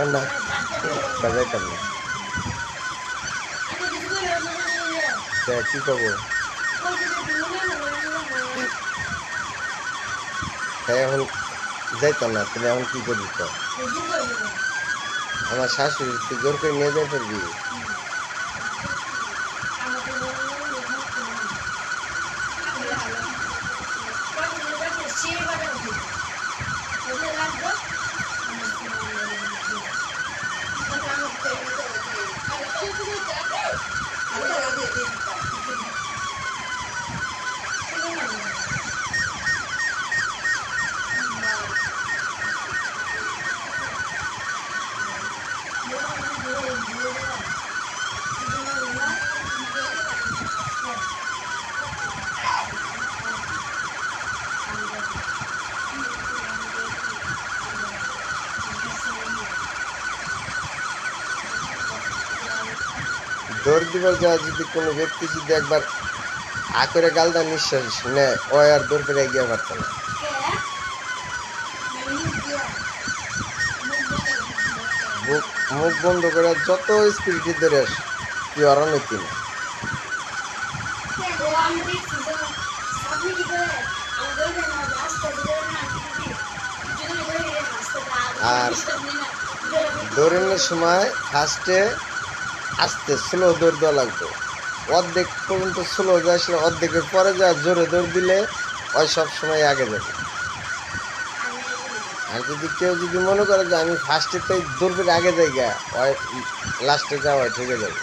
না যাইতাম না কি করবো এখন যাইতাম না তুমি এখন কি করবি তো আমার শাশুড়ি তুই জোর করে নিয়ে যাই পারবি দৌড় দিবার যাওয়া যদি কোনো ব্যক্তি যদি একবার করে গালদা নিঃশ্বাস নেয় ও আর দৌড় করে এগিয়ে পারত না মুখ বন্ধ করে যত স্পিরিটি ধরে তুই অরণতি না আর দৌড়ানোর সময় ফার্স্টে আস্তে স্লো দৌড় দেওয়া লাগতো অর্ধেক পর্যন্ত স্লো যায় সে অর্ধেকের পরে যা জোরে দৌড় দিলে ওই সব সময় আগে যাবে আর যদি কেউ যদি মনে করে যে আমি ফার্স্টে তো দৌড়বের আগে যাই গা ওই লাস্টে যাওয়া ঠেকে যাবে